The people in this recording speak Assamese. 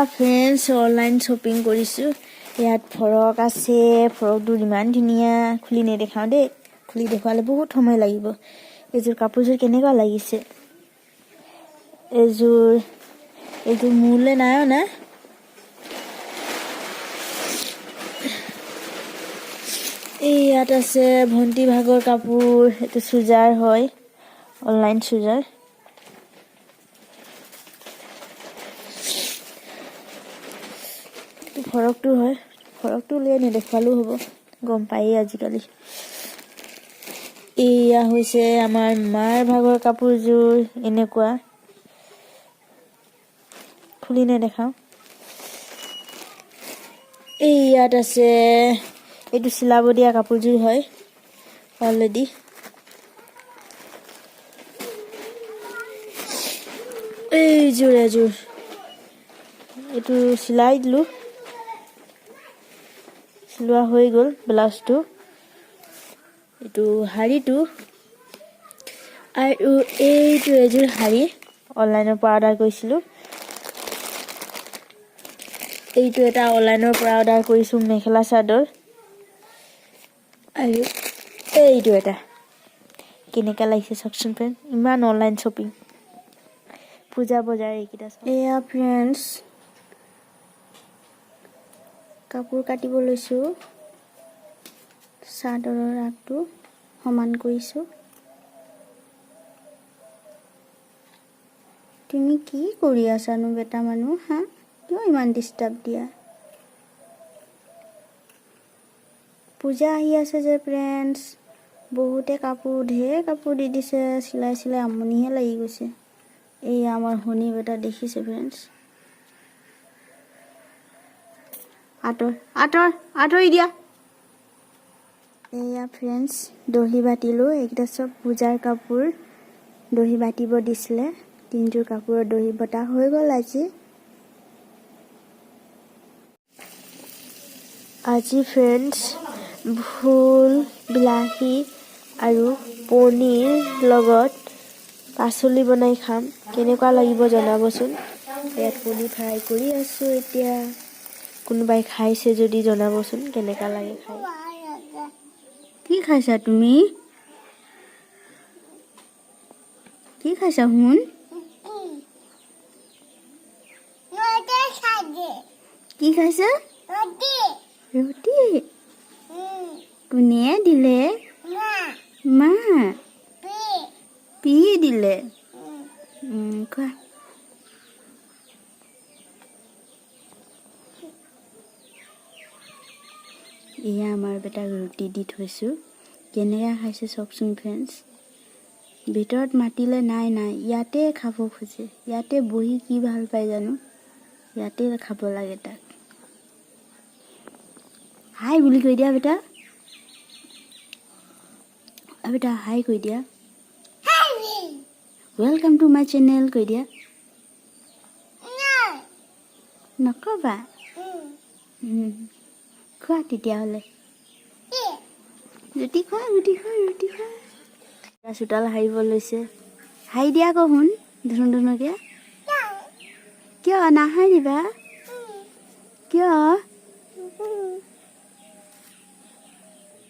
ফ্ৰেন্ডছ অনলাইন শ্বপিং কৰিছো ইয়াত ফৰক আছে ফৰকটো ইমান ধুনীয়া খুলি নেদেখাও দেই খুলি দেখুৱালে বহুত সময় লাগিব এযোৰ কাপোৰযোৰ কেনেকুৱা লাগিছে এযোৰ মূলে নাই না ইয়াত আছে ভন্টি ভাগৰ কাপোৰ এটো সুজাৰ হয় অনলাইন সুজাৰ ফৰকটো হয় ফৰকটো লৈ নেদেখালো হ'ব গম পাই আজিকালি এয়া হৈছে আমাৰ মাৰ ভাগৰ কাপোৰযোৰ এনেকুৱা খুলি নেদেখাও ইয়াত আছে এটো চিলাব দিয়া কাপোৰযোৰ হয় অলৰেডি এযোৰ এটো চিলাই দিলো চিলোৱা হৈ গ'ল ব্লাউজটো এটো হাৰিটো আৰু এইটো এযোৰ হাৰি অনলাইনৰ পৰা অৰ্ডাৰ কৰিছিলো এইটো এটা অনলাইনৰ পৰা অৰ্ডাৰ কৰিছো মেখেলা চাদৰ আৰু এইটো এটা কেনেকা লাগিছে চাওকচোন ফ্ৰেন্ড ইমান অনলাইন শ্বপিং পূজা বজাৰ এইকিটা এয়া ফ্ৰেন্ডছ কাপোৰ কাটিব লৈছো চাদৰৰ আগটো সমান কৰিছো তুমি কি কৰি আছানো বেটা মানুহ হা কিয় ইমান ডিস্টাৰ্ব দিয়া পূজা আহি আছে যে ফ্ৰেন্ডছ বহুতে ঢেৰ কাপোৰ দি দিছে চিলাই আমনিহে লাগি গৈছে এই আমাৰ হনি বেটা দেখিছে ফ্ৰেন্ডছ আঁতৰি দিয়া এয়া ফ্ৰেন্ডছ দহি বাতিলো এইকেইটা সব পূজাৰ কাপোৰ দহি বাতিব দিছিলে তিনযোৰ কাপোৰৰ দহি বটা হৈ গ'ল আজি ফ্ৰেন্ডছ ভুল বিলাহী আৰু পনীৰ লগত পাচলি বনাই খাম কেনেকুৱা লাগিব জনাবচোন ইয়াত পনীৰ ফ্ৰাই কৰি আছো এতিয়া কোনোবাই খাইছে যদি জনাবচোন কেনেকুৱা লাগে খাই কি খাইছা তুমি কি খাইছা হুন কি খাইছা ৰুটি কোনে দিলে মা পি দিলে খোৱা এয়া আমাৰ বেটাক ৰুটি দি থৈছো কেনেকা খাইছে চাওকচোন ফ্ৰেন্ডছ ভিতৰত মাতিলে নাই ইয়াতে খাব খোজে ইয়াতে বহি কি ভাল পায় জানো ইয়াতে খাব লাগে তাক হাই বুলি কৈ দিয়া বেটা বেটা হাই কৈ দিয়া ওয়েলকাম টু মাই চেনেল কৈ দিয়া নকবা খোৱা তেতিয়াহ'লে ৰুটি খোৱা চোতাল হাৰিব লৈছে হাই দিয়া আকৌ শুন ধুনুকে কিয় নাহাৰিবা কিয়